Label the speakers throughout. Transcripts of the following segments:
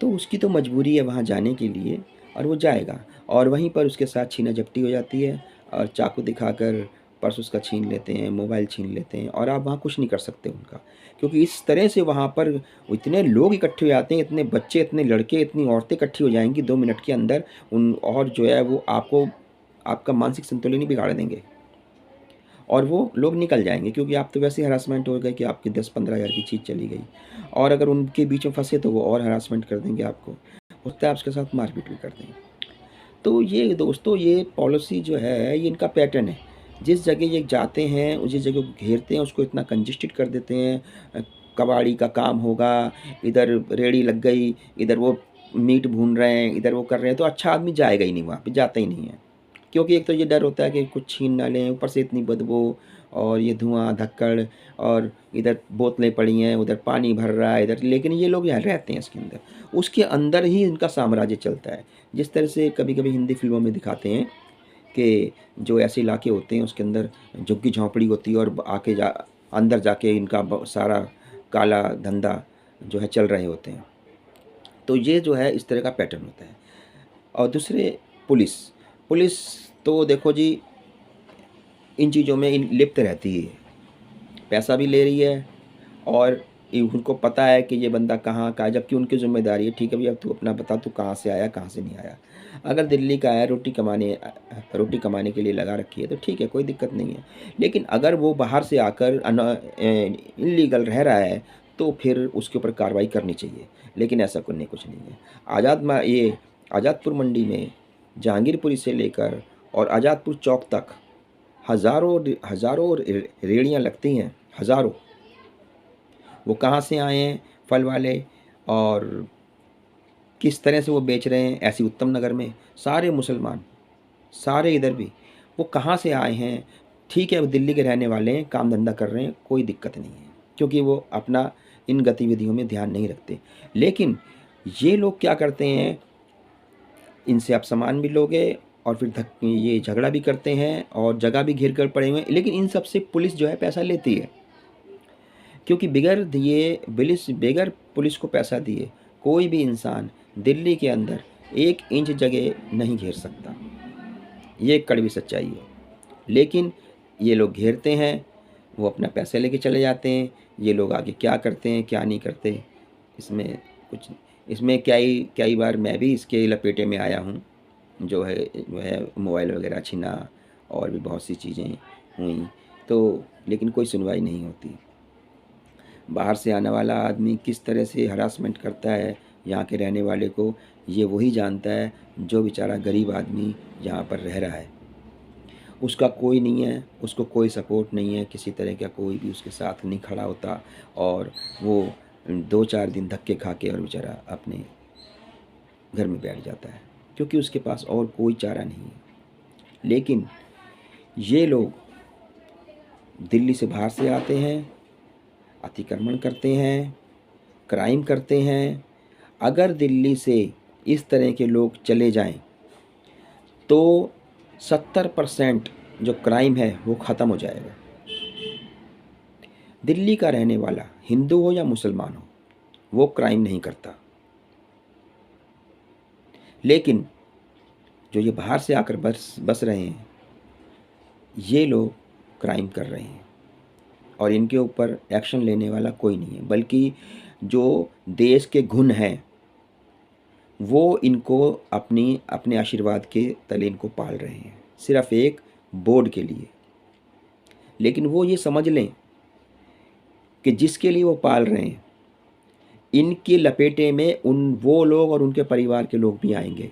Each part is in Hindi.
Speaker 1: तो उसकी तो मजबूरी है वहाँ जाने के लिए और वो जाएगा और वहीं पर उसके साथ छीना झपटी हो जाती है और चाकू दिखाकर पर्स उसका छीन लेते हैं, मोबाइल छीन लेते हैं और आप वहाँ कुछ नहीं कर सकते उनका। क्योंकि इस तरह से वहाँ पर इतने लोग इकट्ठे हो जाते हैं, इतने बच्चे, इतने लड़के, इतनी औरतें इकट्ठी हो जाएँगी 2 मिनट के अंदर उन और जो है वो आपको आपका मानसिक संतुलन ही बिगाड़ देंगे और वो लोग निकल जाएँगे क्योंकि आप तो वैसे ही हरासमेंट हो गए कि आपकी 10-15 हज़ार की चीज़ चली गई और अगर उनके बीच में फँसे तो वो और हरासमेंट कर देंगे आपको। हो सकता है आपके साथ मारपीट भी कर दें। तो ये दोस्तों ये पॉलिसी जो है ये इनका पैटर्न है। जिस जगह ये जाते हैं और जिस जगह को घेरते हैं उसको इतना कंजेस्टेड कर देते हैं। कबाड़ी का काम होगा, इधर रेहड़ी लग गई, इधर वो मीट भून रहे हैं, इधर वो कर रहे हैं, तो अच्छा आदमी जाएगा ही नहीं वहाँ पे, जाता ही नहीं है। क्योंकि एक तो ये डर होता है कि कुछ छीन ना लें, ऊपर से इतनी बदबू और ये धुआँ, धक्कड़ और इधर बोतलें पड़ी हैं, उधर पानी भर रहा है, इधर लेकिन ये लोग यहाँ रहते हैं इसके अंदर। उसके अंदर ही इनका साम्राज्य चलता है। जिस तरह से कभी-कभी हिंदी फ़िल्मों में दिखाते हैं कि जो ऐसे इलाके होते हैं उसके अंदर झुग्गी-झोंपड़ी होती है और आके जा अंदर जाके इनका सारा काला धंधा जो है चल रहे होते हैं। तो ये जो है इस तरह का पैटर्न होता है। और दूसरे पुलिस, पुलिस तो देखो जी इन चीज़ों में इन लिप्त रहती है। पैसा भी ले रही है और उनको पता है कि ये बंदा कहाँ का है, जबकि उनकी ज़िम्मेदारी है, ठीक है भैया अब तू अपना बता तू कहाँ से आया, कहाँ से नहीं आया। अगर दिल्ली का है, रोटी कमाने के लिए लगा रखी है तो ठीक है, कोई दिक्कत नहीं है। लेकिन अगर वो बाहर से आकर इल्लीगल रह रहा है तो फिर उसके ऊपर कार्रवाई करनी चाहिए, लेकिन ऐसा करने कुछ नहीं है। आज़ादपुर मंडी में जहांगीरपुरी से लेकर और आज़ादपुर चौक तक हज़ारों रेहड़ियाँ लगती हैं, हज़ारों। वो कहाँ से आए हैं फल वाले और किस तरह से वो बेच रहे हैं, ऐसी उत्तम नगर में सारे मुसलमान, सारे इधर भी, वो कहाँ से आए हैं। ठीक है वो दिल्ली के रहने वाले हैं, काम धंधा कर रहे हैं, कोई दिक्कत नहीं है क्योंकि वो अपना इन गतिविधियों में ध्यान नहीं रखते। लेकिन ये लोग क्या करते हैं, इनसे आप सामान भी लोगे और फिर ये झगड़ा भी करते हैं और जगह भी घेर कर पड़े हुए हैं, लेकिन इन सब से पुलिस जो है पैसा लेती है क्योंकि बगैर पुलिस को पैसा दिए कोई भी इंसान दिल्ली के अंदर 1 इंच जगह नहीं घेर सकता। ये एक कड़वी सच्चाई है। लेकिन ये लोग घेरते हैं, वो अपना पैसे लेके चले जाते हैं। ये लोग आगे क्या करते हैं क्या नहीं करते इसमें कुछ, इसमें कई बार मैं भी इसके लपेटे में आया हूँ। जो है मोबाइल वगैरह छीना और भी बहुत सी चीज़ें हुई तो लेकिन कोई सुनवाई नहीं होती। बाहर से आने वाला आदमी किस तरह से हरासमेंट करता है यहाँ के रहने वाले को, ये वही जानता है जो बेचारा गरीब आदमी यहाँ पर रह रहा है। उसका कोई नहीं है, उसको कोई सपोर्ट नहीं है, किसी तरह का कोई भी उसके साथ नहीं खड़ा होता और वो 2-4 दिन धक्के खा के और बेचारा अपने घर में बैठ जाता है क्योंकि उसके पास और कोई चारा नहीं है। लेकिन ये लोग दिल्ली से बाहर से आते हैं, अतिक्रमण करते हैं, क्राइम करते हैं। अगर दिल्ली से इस तरह के लोग चले जाएं तो 70% जो क्राइम है वो ख़त्म हो जाएगा। दिल्ली का रहने वाला हिंदू हो या मुसलमान हो वो क्राइम नहीं करता, लेकिन जो ये बाहर से आकर बस रहे हैं ये लोग क्राइम कर रहे हैं और इनके ऊपर एक्शन लेने वाला कोई नहीं है, बल्कि जो देश के गुण हैं वो इनको अपने आशीर्वाद के तले इनको पाल रहे हैं, सिर्फ़ एक बोर्ड के लिए। लेकिन वो ये समझ लें कि जिसके लिए वो पाल रहे हैं इनके लपेटे में वो लोग और उनके परिवार के लोग भी आएंगे,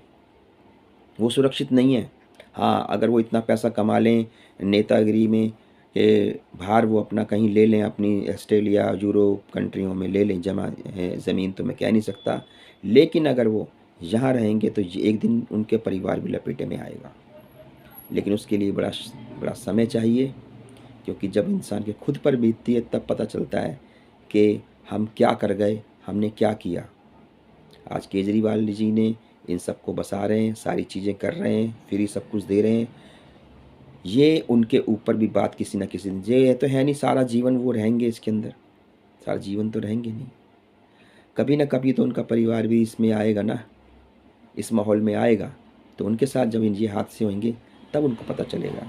Speaker 1: वो सुरक्षित नहीं है। हाँ, अगर वो इतना पैसा कमा लें नेतागिरी में कि बाहर वो अपना कहीं ले लें, अपनी ऑस्ट्रेलिया यूरोप कंट्रियों में ले लें ज़मीन, तो मैं कह नहीं सकता। लेकिन अगर वो यहाँ रहेंगे तो एक दिन उनके परिवार भी लपेटे में आएगा। लेकिन उसके लिए बड़ा समय चाहिए क्योंकि जब इंसान के खुद पर बीतती है तब पता चलता है कि हम क्या कर गए, हमने क्या किया। आज केजरीवाल जी ने इन सबको बसा रहे हैं, सारी चीज़ें कर रहे हैं, फ्री सब कुछ दे रहे हैं। ये उनके ऊपर भी बात किसी न किसी दिन, ये तो है नहीं सारा जीवन वो रहेंगे इसके अंदर, सारा जीवन तो रहेंगे नहीं। कभी ना कभी तो उनका परिवार भी इसमें आएगा ना, इस माहौल में आएगा। तो उनके साथ जब इन ये हादसे होंगे तब उनको पता चलेगा।